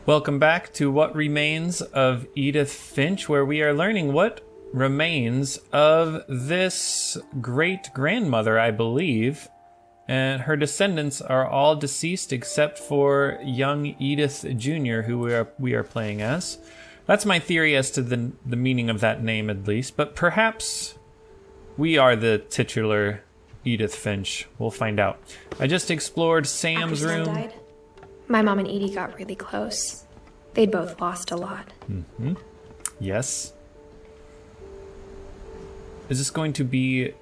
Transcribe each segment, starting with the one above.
Welcome back to What Remains of Edith Finch, where we are learning what remains of this great-grandmother, I believe. And her descendants are all deceased except for young Edith Jr., who we are playing as. That's my theory as to the meaning of that name, at least. But perhaps we are the titular Edith Finch. We'll find out. I just explored Sam's room. Sam died, my mom and Edie got really close. They both lost a lot. Mm-hmm. Yes. Is this going to be...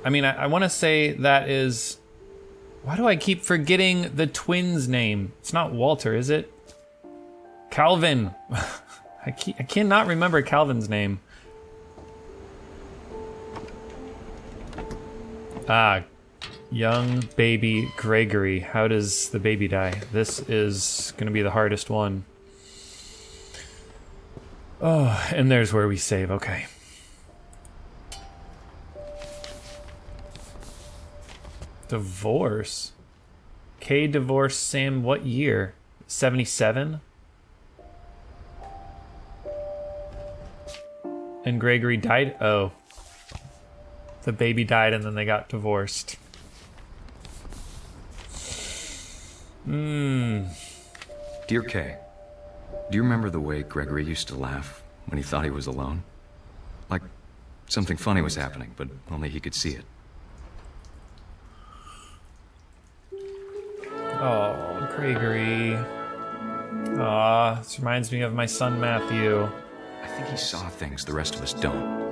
I mean, I want to say that is... Why do I keep forgetting the twins' name? It's not Walter, is it? Calvin. I cannot remember Calvin's name. Young baby Gregory. How does the baby die? This is going to be the hardest one. Oh, and there's where we save. Okay. Divorce. Kay divorced Sam what year? 77? And Gregory died? Oh. The baby died and then they got divorced. Dear Kay, do you remember the way Gregory used to laugh when he thought he was alone? Like something funny was happening, but only he could see it. Oh, Gregory. Aw, this reminds me of my son Matthew. I think he saw things the rest of us don't.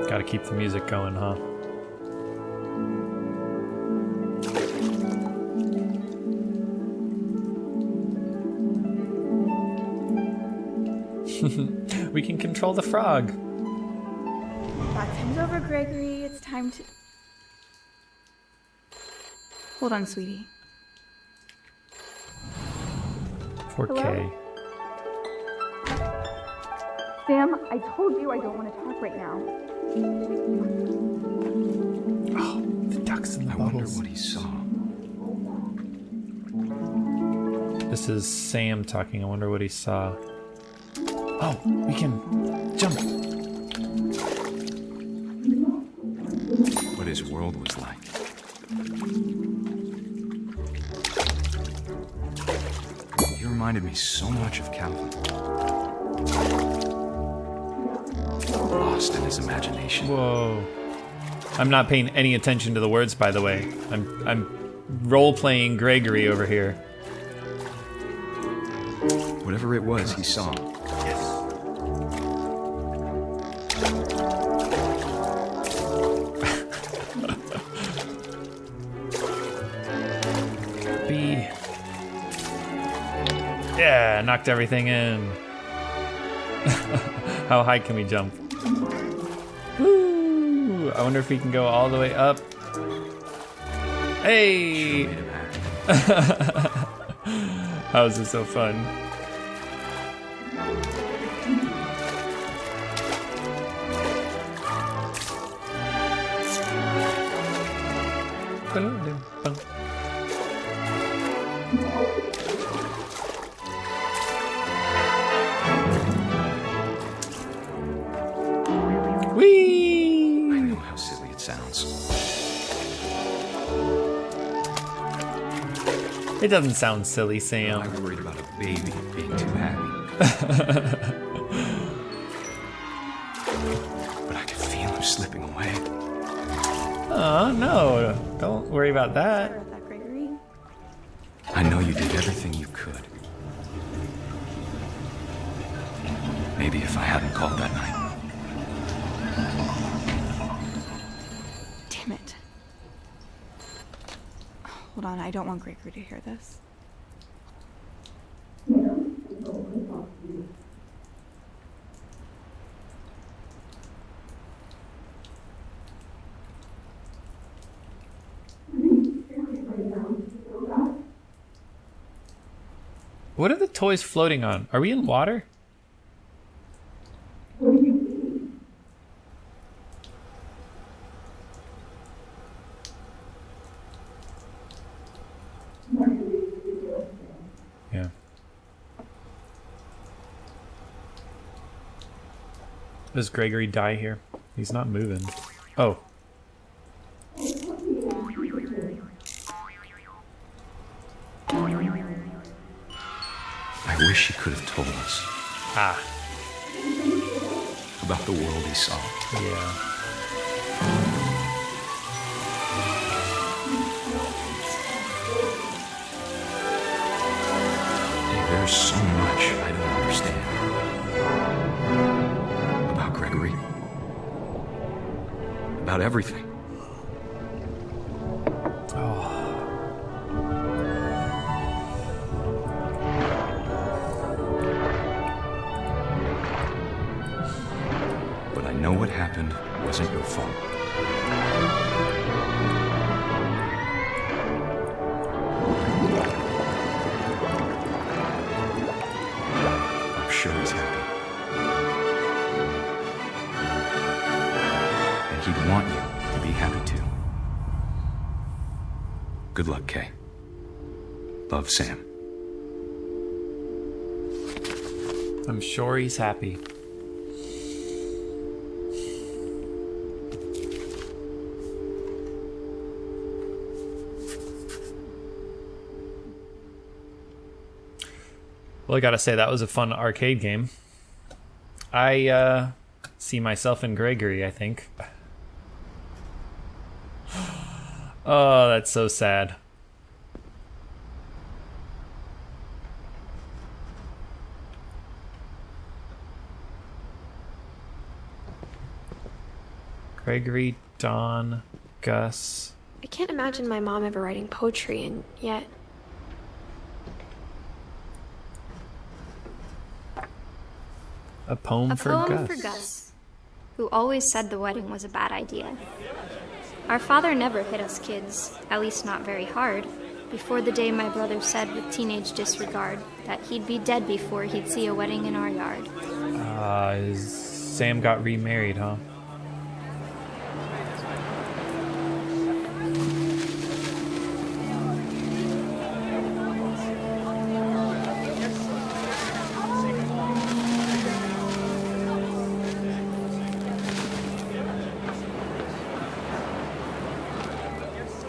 Gotta keep the music going, huh? We can control the frog. That time's over, Gregory. It's time to... Hold on, sweetie. Poor Kay. Sam, I told you I don't want to talk right now. Oh, the ducks in the I wonder bubbles. what he saw. This is Sam talking. I wonder what he saw. Oh, we can jump. What his world was like. He reminded me so much of Calvin. Lost in his imagination. Whoa. I'm not paying any attention to the words, by the way. I'm role-playing Gregory over here. Whatever it was, he saw. B. Yeah, knocked everything in. How high can we jump? Woo! I wonder if we can go all the way up. Hey! How is this so fun? Whee! I know how silly it sounds. It doesn't sound silly, I Sam. worried about a baby being too happy. But I could feel him slipping away. Oh, no. Don't worry about that. Sorry about that, Gregory. I know you did everything you could. Maybe if I hadn't called that night. Damn it. Hold on, I don't want Gregory to hear this. What are the toys floating on? Are we in water? Does Gregory die here? He's not moving. Oh. I wish he could have told us Ah. about the world he saw. Yeah. There's so much I don't understand about Gregory. About everything. But I know what happened wasn't your fault. I'm sure he's happy. And he'd want you to be happy too. Good luck, Kay. Love, Sam. I'm sure he's happy. Well, I gotta say, that was a fun arcade game. I see myself in Gregory, I think. Oh, that's so sad. Gregory, Dawn, Gus. I can't imagine my mom ever writing poetry, and yet... A poem A for poem Gus. for Gus, who always said the wedding was a bad idea. Our father never hit us kids, at least not very hard, before the day my brother said with teenage disregard that he'd be dead before he'd see a wedding in our yard. Sam got remarried, huh?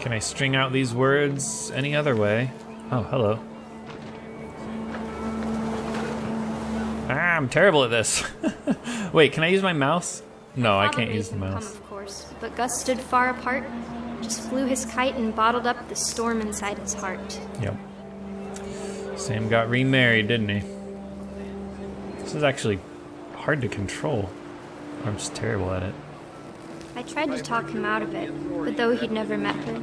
Can I string out these words any other way? Oh, hello. Ah, I'm terrible at this. Wait, can I use my mouse? No, I can't use the mouse. Of course, but Gus stood far apart, just flew his kite and bottled up the storm inside his heart. Yep. Sam got remarried, didn't he? This is actually hard to control. I'm just terrible at it. I tried to talk him out of it, but though he'd never met her,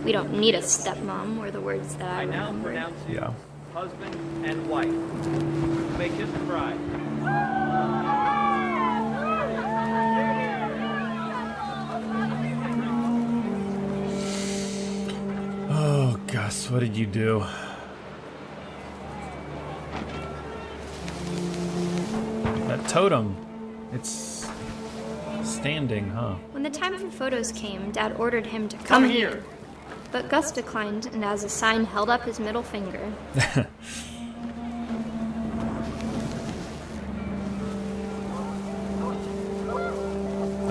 we don't need a stepmom, were the words that I now remember. pronounce you Yeah. husband and wife. Make his bride. Oh, Gus, what did you do? That totem. It's standing, huh? When the time for photos came, Dad ordered him to come here. But Gus declined, and as a sign held up his middle finger.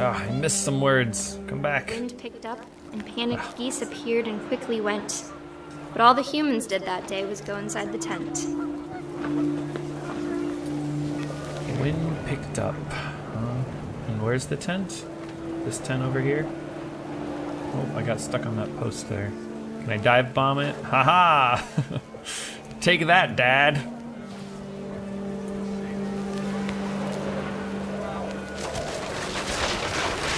Ah, I missed some words. Come back. Wind picked up, and panicked geese appeared and quickly went. But all the humans did that day was go inside the tent. Wind picked up. And where's the tent? This tent over here? Oh, I got stuck on that post there. Can I dive bomb it? Haha! Take that, Dad!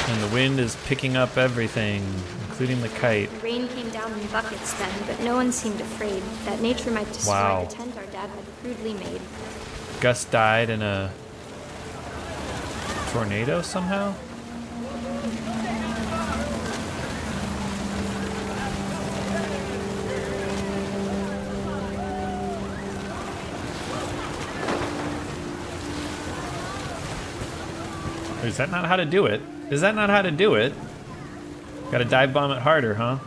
And the wind is picking up everything, including the kite. The rain came down in buckets then, but no one seemed afraid that nature might destroy Wow. the tent our dad had crudely made. Gus died in a tornado somehow? Is that not how to do it? Is that not how to do it? Gotta dive bomb it harder, huh?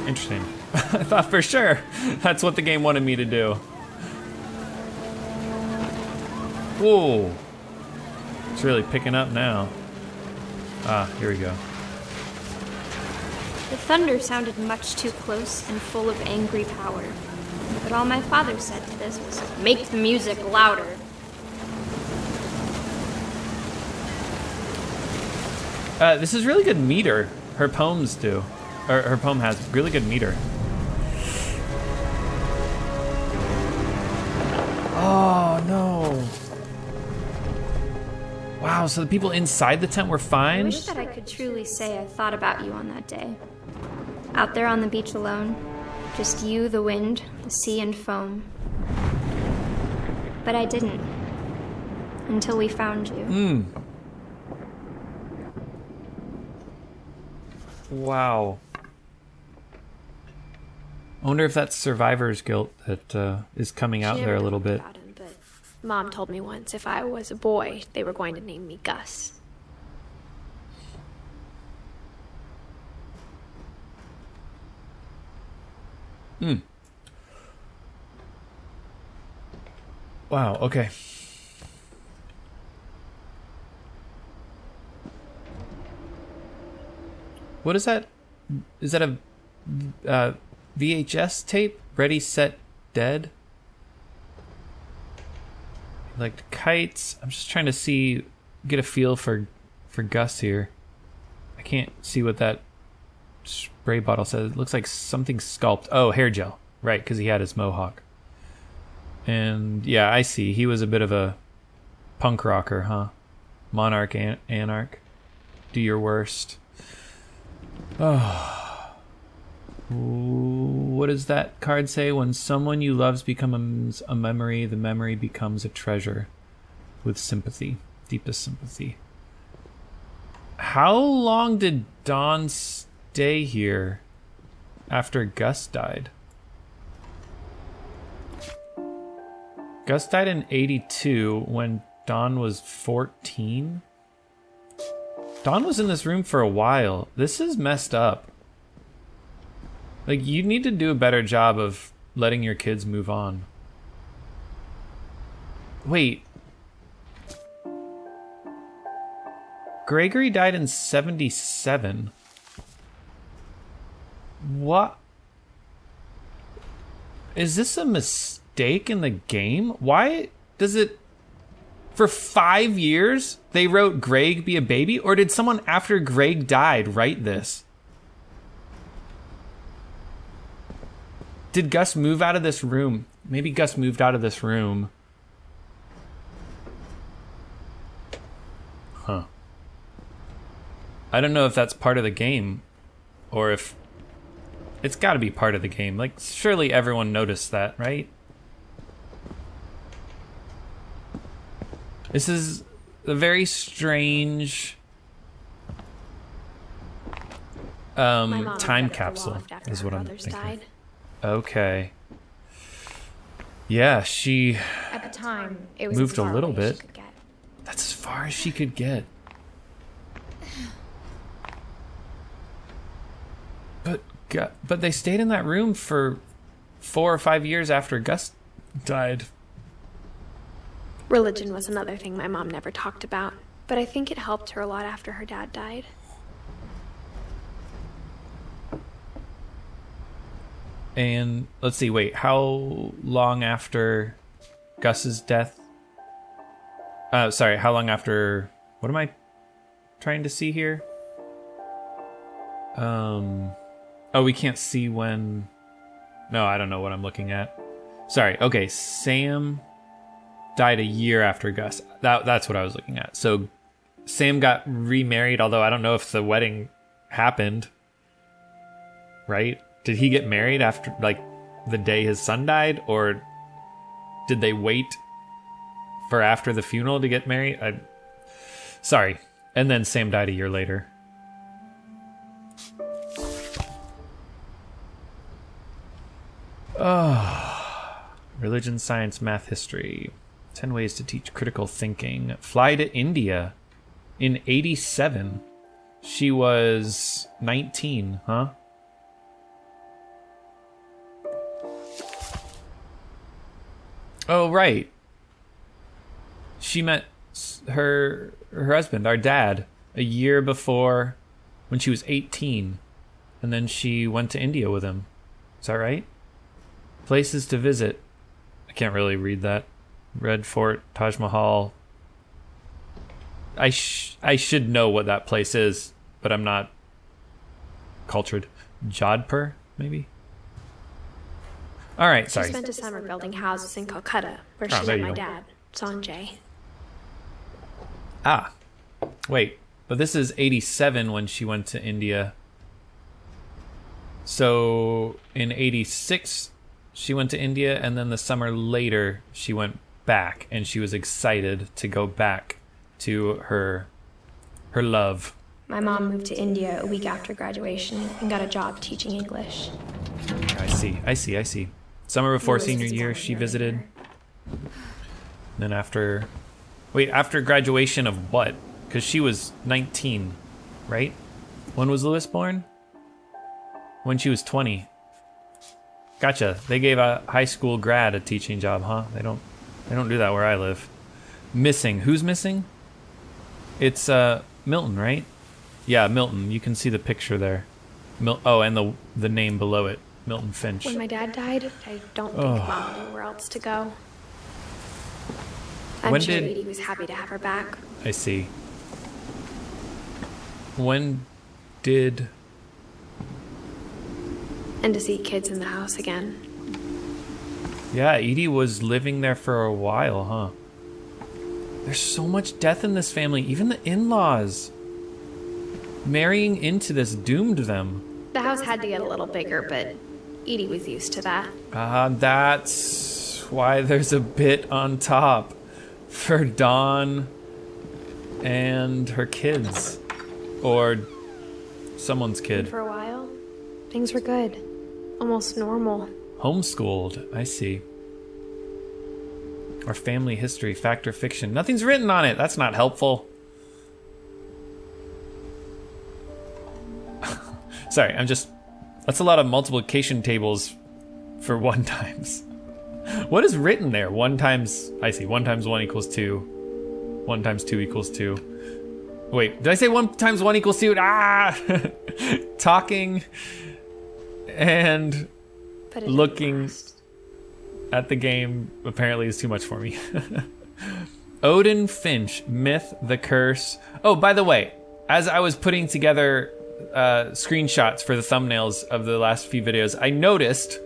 Interesting. I thought for sure that's what the game wanted me to do. Whoa. It's really picking up now. Ah, here we go. The thunder sounded much too close and full of angry power. But all my father said to this was, "Make the music louder." This is really good meter. Her poems do. Or her poem has really good meter. Oh, no. Wow, so the people inside the tent were I fine? wish that I could truly say I thought about you on that day. Out there on the beach alone, just you, the wind, the sea, and foam. But I didn't. Until we found you. Wow. I wonder if that's survivor's guilt that is coming out She there a never little told me bit. about him, but Mom told me once if I was a boy, they were going to name me Gus. Wow, okay. What is that? Is that a VHS tape? Ready, Set, Dead? Like kites. I'm just trying to get a feel for Gus here. I can't see what that spray bottle says. It looks like something sculpt. Oh, hair gel. Right, because he had his mohawk. And yeah, I see. He was a bit of a punk rocker, huh? Monarch, anarch. Do your worst. Oh. What does that card say? When someone you love becomes a memory, the memory becomes a treasure with sympathy, deepest sympathy. How long did Dawn stay here after Gus died? Gus died in 82 when Dawn was 14. Dawn was in this room for a while. This is messed up. Like, you need to do a better job of letting your kids move on. Wait. Gregory died in 77. What? Is this a mistake in the game? Why does it... For 5 years, they wrote Greg be a baby? Or did someone after Greg died write this? Did Gus move out of this room? Maybe Gus moved out of this room. Huh. I don't know if that's part of the game. Or if... It's gotta be part of the game. Like, surely everyone noticed that, right? This is a very strange My mom time read it capsule, after is her what I'm brothers thinking. died. Okay. Yeah, she At the time, it was moved as a far little away as bit. she could get. That's as far as she could get. But they stayed in that room for 4 or 5 years after Gus died. Religion was another thing my mom never talked about, but I think it helped her a lot after her dad died. And let's see, wait, how long after Gus's death? Sorry, how long after... What am I trying to see here? Oh, we can't see when... No, I don't know what I'm looking at. Sorry, okay, Sam died a year after Gus. That's what I was looking at. So Sam got remarried, although I don't know if the wedding happened. Right? Did he get married after, like, the day his son died? Or did they wait for after the funeral to get married? Sorry. And then Sam died a year later. Oh. Religion, science, math, history. 10 ways to teach critical thinking. Fly to India in 87. She was 19, huh? Oh, right. she met her husband, our dad, a year before when she was 18. And then she went to India with him. Is that right? Places to visit. I can't really read that. Red Fort, Taj Mahal. I should know what that place is, but I'm not cultured. Jodhpur, maybe? All right, sorry. She spent a summer building houses in Calcutta, where she there met you my go. dad, Sanjay. Ah, wait. But this is 87 when she went to India. So in 86, she went to India, and then the summer later, she went back, and she was excited to go back to her love. My mom moved to India a week after graduation and got a job teaching English. I see. Summer before Louis senior was year, born she here. visited. Then after graduation of what? Because she was 19, right? When was Louis born? When she was 20. Gotcha. They gave a high school grad a teaching job, huh? They don't do that where I live. Missing. Who's missing? It's Milton, right? Yeah, Milton. You can see the picture there. And the name below it, Milton Finch. When my dad died, I don't think Mom knew where else to go. I'm When sure did- Edie was happy to have her back. I see. When did... And to see kids in the house again. Yeah, Edie was living there for a while, huh? There's so much death in this family, even the in-laws. Marrying into this doomed them. The house had to get a little bigger, but Edie was used to that. That's why there's a bit on top for Dawn and her kids. Or someone's kid. For a while, things were good. Almost normal. Homeschooled, I see. Or family history, fact or fiction. Nothing's written on it. That's not helpful. Sorry, that's a lot of multiplication tables for 1 times. What is written there? 1 times 1 equals 2. 1 times 2 equals 2. Wait, did I say 1 times 1 equals 2? Talking and But it didn't looking last. at the game apparently is too much for me. Odin Finch, Myth, The Curse. Oh, by the way, as I was putting together screenshots for the thumbnails of the last few videos, I noticed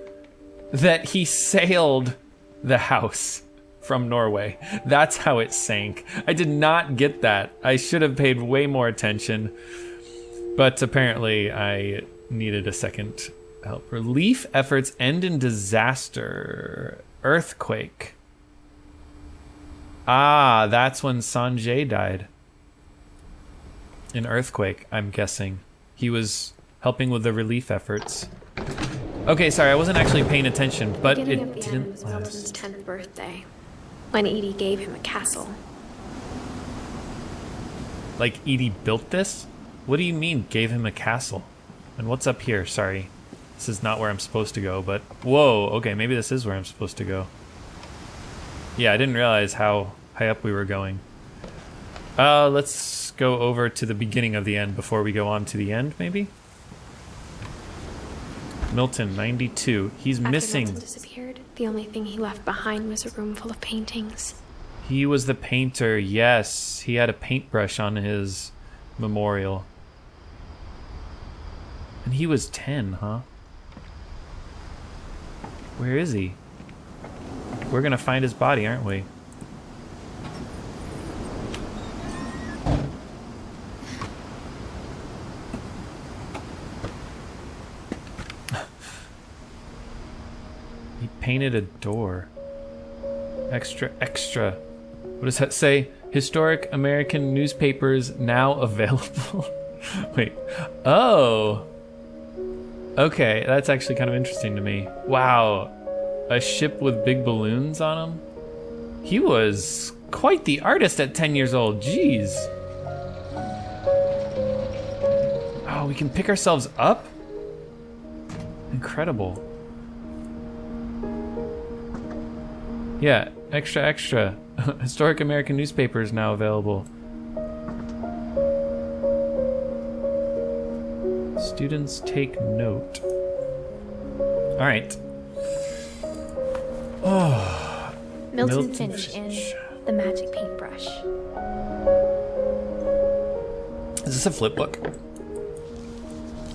that he sailed the house from Norway. That's how it sank. I did not get that. I should have paid way more attention, but apparently I needed a second help. Relief efforts end in disaster. Earthquake. Ah, that's when Sanjay died. An earthquake, I'm guessing. He was helping with the relief efforts. Okay, sorry, I wasn't actually paying attention, but Beginning it of the end didn't was Milton's last. 10th birthday, when Edie gave him a castle. Like, Edie built this? What do you mean, gave him a castle? And what's up here? Sorry. This is not where I'm supposed to go, but... Whoa, okay, maybe this is where I'm supposed to go. Yeah, I didn't realize how high up we were going. Let's go over to the beginning of the end before we go on to the end, maybe? Milton, 92. He's After missing. Milton disappeared, the only thing he left behind was a room full of paintings. He was the painter, yes. He had a paintbrush on his memorial. And he was 10, huh? Where is he? We're gonna find his body, aren't we? He painted a door. Extra, extra. What does that say? Historic American newspapers now available. Wait. Oh. Okay, that's actually kind of interesting to me. Wow. A ship with big balloons on him? He was quite the artist at 10 years old. Jeez. Oh, we can pick ourselves up? Incredible. Yeah, extra, extra. Historic American newspaper is now available. Students take note. All right. Oh, Milton Finch in The Magic Paintbrush. Is this a flip book?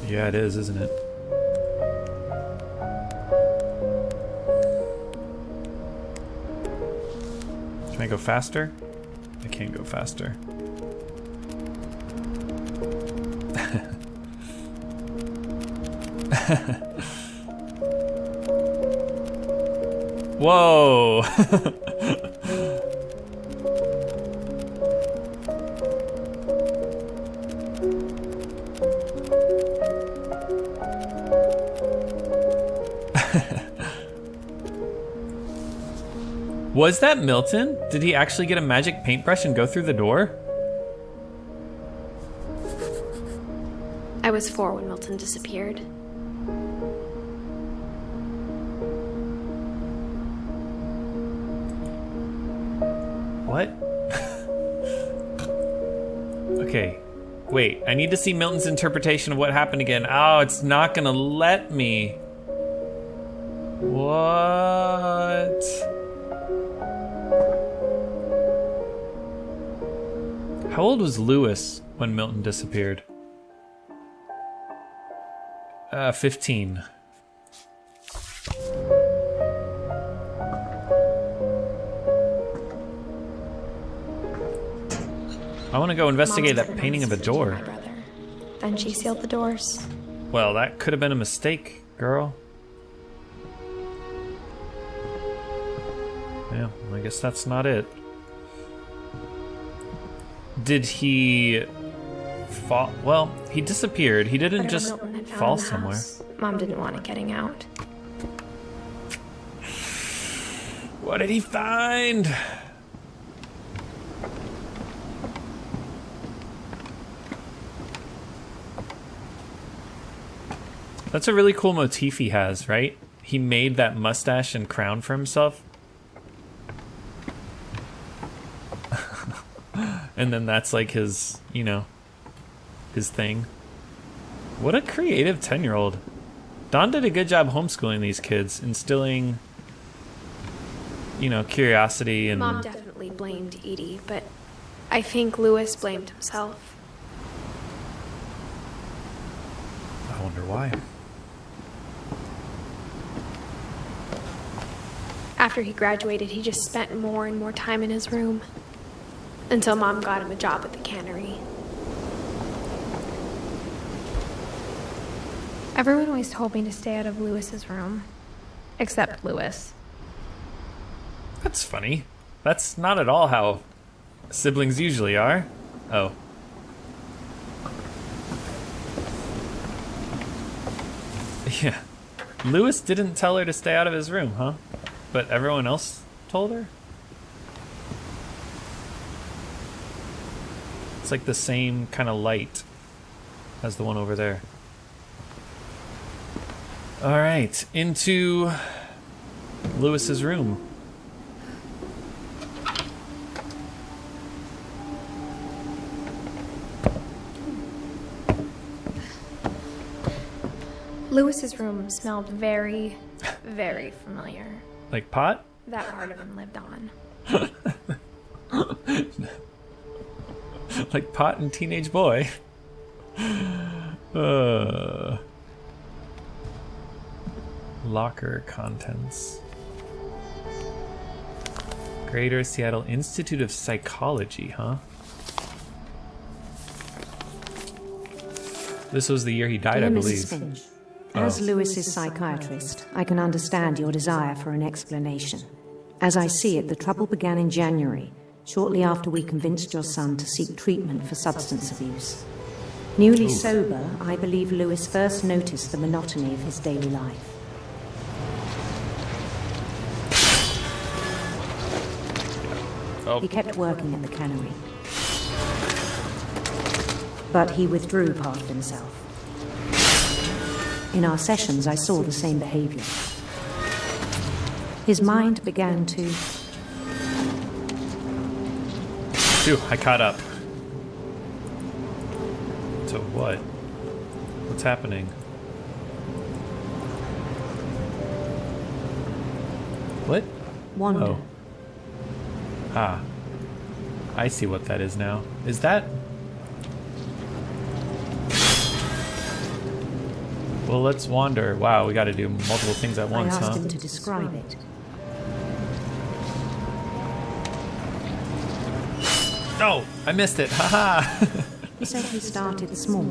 Yeah, it is, isn't it? Can I go faster? I can't go faster. Whoa! Was that Milton? Did he actually get a magic paintbrush and go through the door? I was 4 when Milton disappeared. What? Okay. Wait, I need to see Milton's interpretation of what happened again. Oh, it's not gonna let me. What? How old was Lewis when Milton disappeared? 15. I want to go investigate that painting of a door. My brother. Then she sealed the doors. Well, that could have been a mistake, girl. Yeah, I guess that's not it. Did he fall? Well, he disappeared. He didn't Whatever just Milton had found fall in the somewhere. house, Mom didn't want it getting out. What did he find? That's a really cool motif he has, right? He made that mustache and crown for himself. And then that's like his, you know, his thing. What a creative 10-year-old. Don did a good job homeschooling these kids, instilling, you know, curiosity and... Mom definitely blamed Edie, but I think Lewis blamed himself. I wonder why. After he graduated, he just spent more and more time in his room. Until Mom got him a job at the cannery. Everyone always told me to stay out of Lewis's room. Except Lewis. That's funny. That's not at all how siblings usually are. Oh. Yeah. Lewis didn't tell her to stay out of his room, huh? But everyone else told her? It's like the same kind of light as the one over there. All right, into Lewis's room. Lewis's room smelled very, very familiar. Like pot? That part of him lived on. Like pot and teenage boy. Locker contents. Greater Seattle Institute of Psychology, huh? This was the year he died, Dear I Mrs. believe. Finch, as Lewis's psychiatrist, I can understand your desire for an explanation. As I see it, the trouble began in January, shortly after we convinced your son to seek treatment for substance abuse. Newly sober, I believe Lewis first noticed the monotony of his daily life. Oh. He kept working at the cannery. But he withdrew part of himself. In our sessions, I saw the same behavior. His mind began to Phew, I caught up. To what? What's happening? What? Wander. Oh. Ah. I see what that is now. Is that... Well, let's wander. Wow, we gotta do multiple things at once, I asked huh? him to describe it. Oh, I missed it. Haha. He said he started small.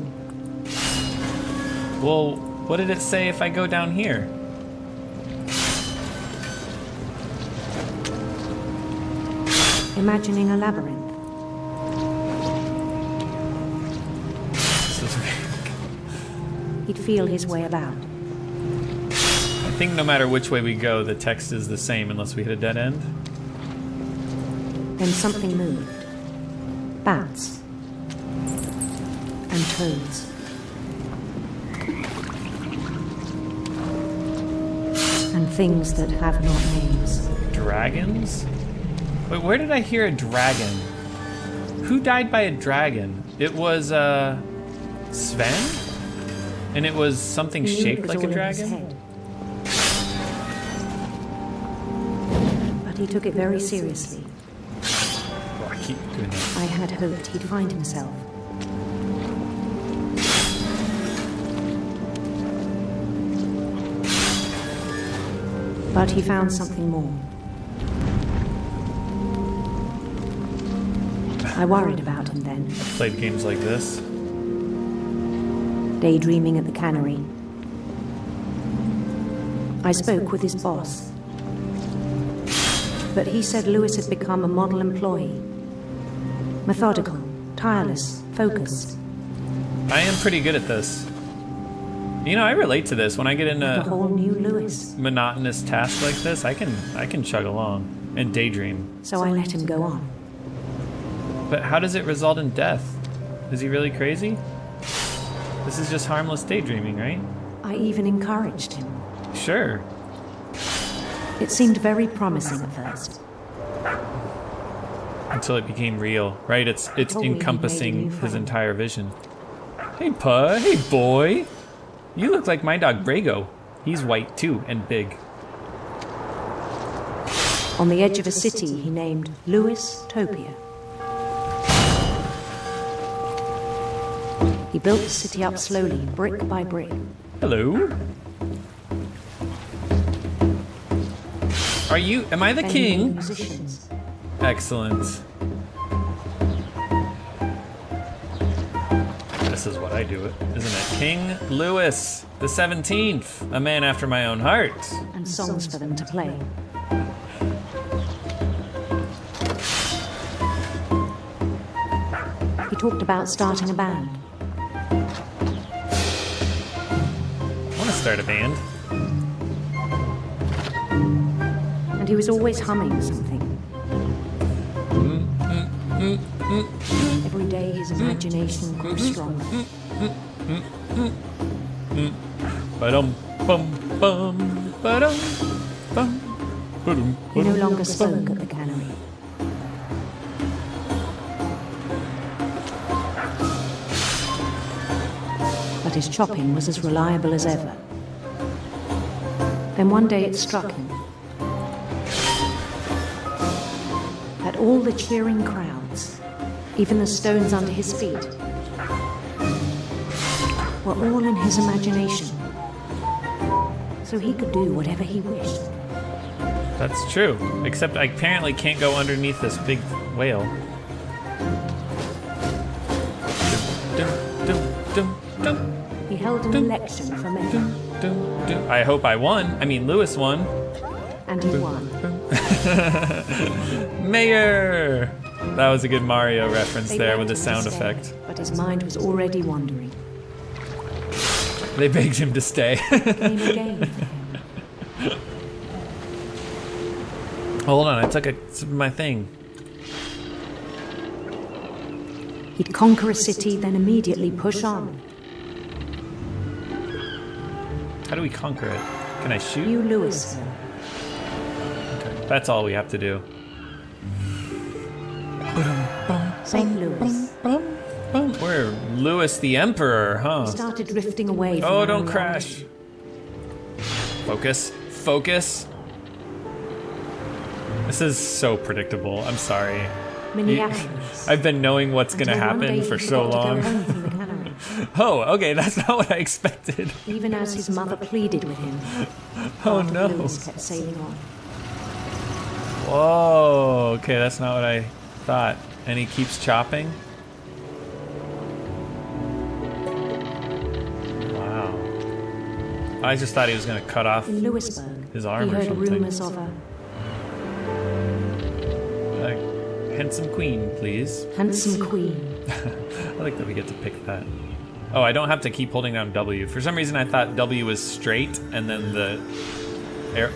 Well, what did it say if I go down here? Imagining a labyrinth. This is He'd feel his way about. I think no matter which way we go, the text is the same unless we hit a dead end. Then something moved. Bats. And toads. And things that have not names. Dragons? Wait, where did I hear a dragon? Who died by a dragon? It was, Sven? And it was something He knew it shaped was like a all in his dragon? head. But he took it very seriously. Oh, I keep doing that. I had hoped he'd find himself. But he found something more. I worried about him then, Played games like this. daydreaming at the cannery. I spoke with his boss. But he said Lewis had become a model employee. Methodical, tireless, focused. I am pretty good at this. You know, I relate to this. When I get in A a whole new Lewis. monotonous task like this, I can chug along and daydream. So I let him go on. But how does it result in death? Is he really crazy? This is just harmless daydreaming, right? I even encouraged him. Sure. It seemed very promising at first. Until it became real, right? It's Told me he'd made a encompassing new his friend. entire vision. Hey, Pug. Hey, boy. You look like my dog, Brago. He's white, too, and big. On the edge of a city he named Lewis Topia. He built the city up slowly, brick by brick. Hello. Am I the Many king? musicians. Excellent. This is what I do it, isn't it? King Louis the 17th, a man after my own heart. And songs for them to play. He talked about starting a band. I want to start a band. And he was always humming something. Every day his imagination grew stronger. Ba-dum, bum, bum, ba-dum, bum, ba-dum, He no ba-dum, longer spoke at the cannery. But his chopping was as reliable as ever. Then one day it struck him that all the cheering crowds, even the stones under his feet, were all in his imagination. So he could do whatever he wished. That's true, except I apparently can't go underneath this big whale. Dum, dum, dum, dum, He held an election for mayor, dum, dum, dum. I hope I won. I mean, Lewis won. and he won. Mayor! That was a good Mario reference They there begged with the him to sound stay, effect. But his mind was already wandering. They begged him to stay. Came again for him. Hold on, I took a sip of my thing. He'd conquer a city, then immediately push on. How do we conquer it? Can I shoot? New Louisville. Okay, that's all we have to do. Ba-dum, bum, Louis the Emperor, huh? He started drifting away from Oh, our don't reality. crash. Focus. Focus. This is so predictable. I'm sorry. Minneapolis. I've been knowing what's going to Until one day happen he for so forgot to long. go home from the cannery. Oh, okay, that's not what I expected. Even as his mother pleaded with him, Oh Father no. Louis kept sailing on. Whoa, okay, that's not what I thought. And he keeps chopping? Wow. I just thought he was going to cut off In Louisburg, his arm he or heard something. rumors of a Handsome queen, please. handsome queen. I like that we get to pick that. Oh, I don't have to keep holding down W. For some reason, I thought W was straight, and then the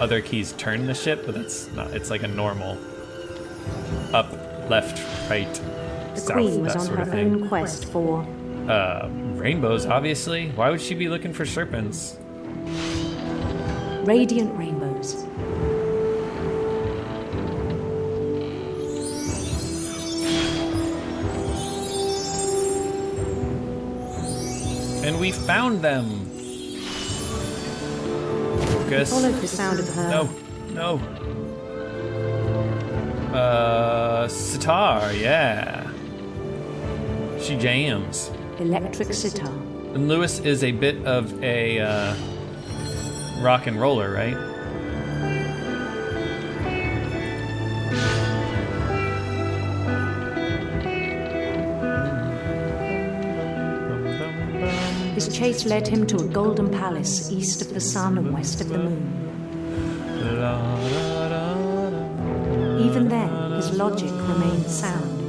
other keys turn the ship, but that's not. It's like a normal up, left, right, The south, queen was that on sort her of thing. own quest for Rainbows, obviously. Why would she be looking for serpents? radiant rainbows. And we found them. Focus. Followed the sound of her. No. Sitar, yeah. She jams. Electric sitar. And Louis is a bit of a rock and roller, right? His chase led him to a golden palace east of the sun and west of the moon. Even then, his logic remained sound.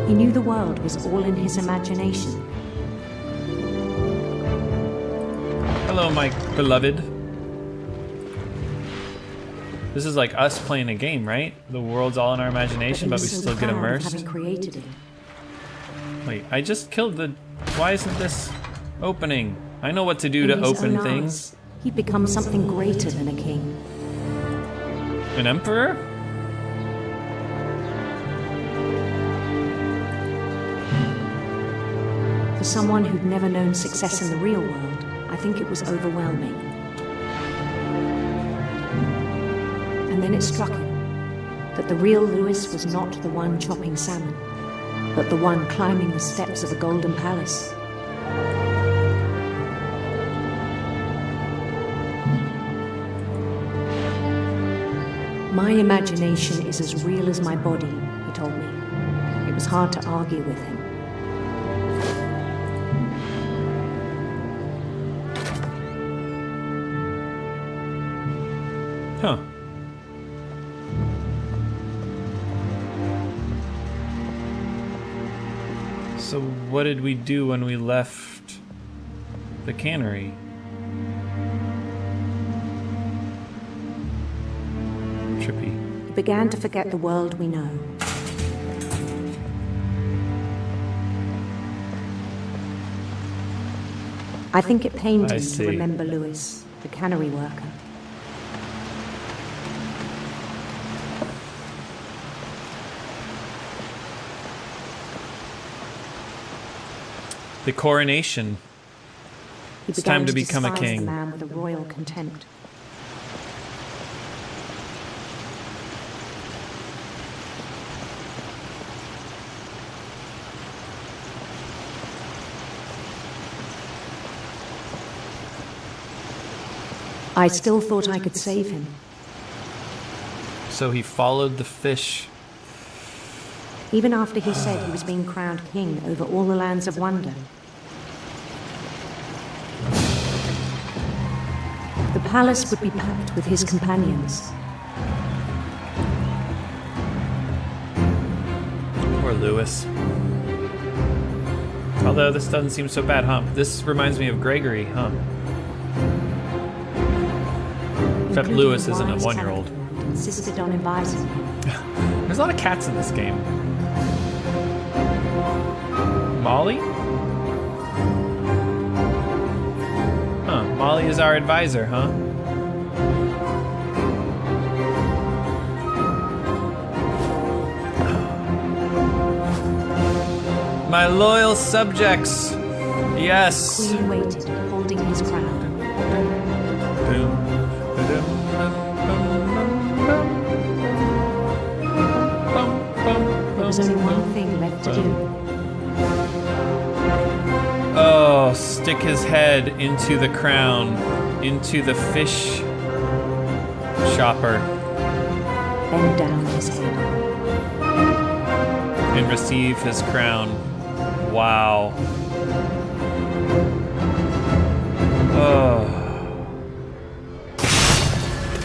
He knew the world was all in his imagination. Hello, my beloved. This is like us playing a game, right? The world's all in our imagination, but we He was still so get proud of immersed. having created it. Wait, I just killed the... Why isn't this opening? I know what to do to In his open own things. eyes, he'd become something greater than a king. An emperor? For someone who'd never known success in the real world, I think it was overwhelming. And then it struck him that the real Louis was not the one chopping salmon, but the one climbing the steps of a golden palace. My imagination is as real as my body, he told me. It was hard to argue with him. Huh. So what did we do when we left the cannery? Trippy. He began to forget the world we know. I think it pained I him see. to remember Louis, the cannery worker. The coronation. He It's began time to become a despise king. the man with a royal contempt. I still thought I could save him. So he followed the fish. Even after he said he was being crowned king over all the lands of wonder. The palace would be packed with his companions. Poor Louis. Although this doesn't seem so bad, huh? This reminds me of Gregory, huh? Except including Louis the isn't a wise one-year-old. Catherine, who insisted on advising him. There's a lot of cats in this game. Molly? Huh, Molly is our advisor, huh? My loyal subjects. Yes. Queen waited, holding his crown. There was only one thing left to do. Oh, stick his head into the crown, into the fish shopper, Bend down his head. and receive his crown. Wow. Oh,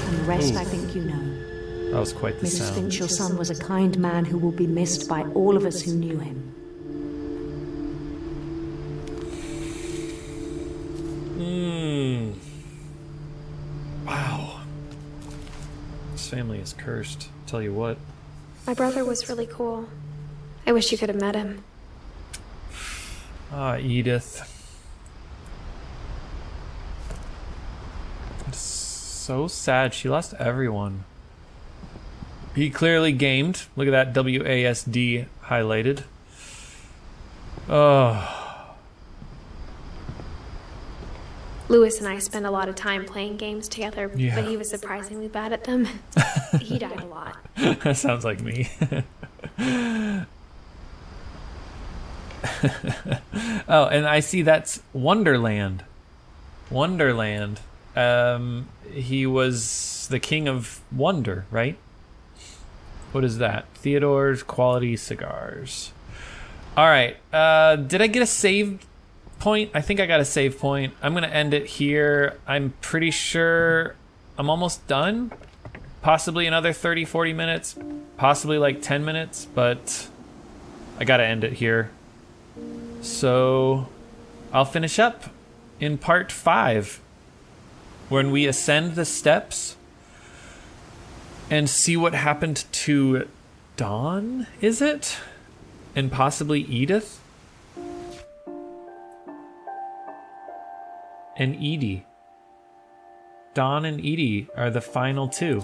And the rest I think you know. that was quite the Mrs. sound. Finch, your son was a kind man who will be missed by all of us who knew him. Wow. This family is cursed. Tell you what. My brother was really cool. I wish you could have met him. Ah, Edith. It's so sad. She lost everyone. He clearly gamed. Look at that WASD highlighted. Oh. Lewis and I spent a lot of time playing games together, Yeah. but he was surprisingly bad at them. He died a lot. That sounds like me. Oh, and I see that's Wonderland. Wonderland. He was the king of wonder, right? What is that? Theodore's Quality Cigars. All right. Did I get a save point? I think I got a save point. I'm going to end it here. I'm pretty sure I'm almost done. Possibly another 30, 40 minutes. Possibly like 10 minutes, but I got to end it here. So I'll finish up in part 5 when we ascend the steps and see what happened to Dawn, is it? And possibly Edith? And Edie. Dawn and Edie are the final two.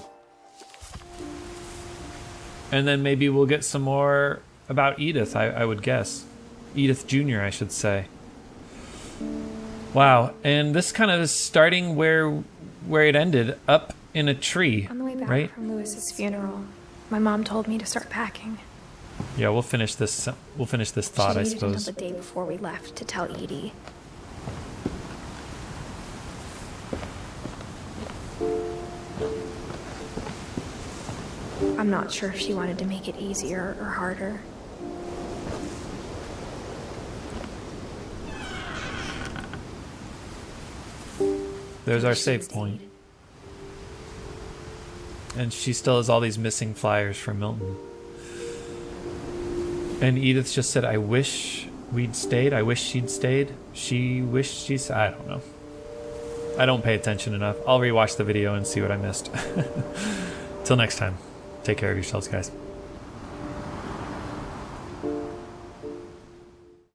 And then maybe we'll get some more about Edith, I would guess. Edith Jr., I should say. Wow, and this kind of is starting where it ended, up in a tree, On the way back right? from Lewis's funeral, my mom told me to start packing. Yeah, we'll finish this. We'll finish this thought, She I needed suppose. until the day before we left to tell Edie. I'm not sure if she wanted to make it easier or harder. There's our save point. And she still has all these missing flyers from Milton. And Edith just said, I wish we'd stayed. I wish she'd stayed. She wished she's... I don't know. I don't pay attention enough. I'll rewatch the video and see what I missed. Till next time. Take care of yourselves, guys.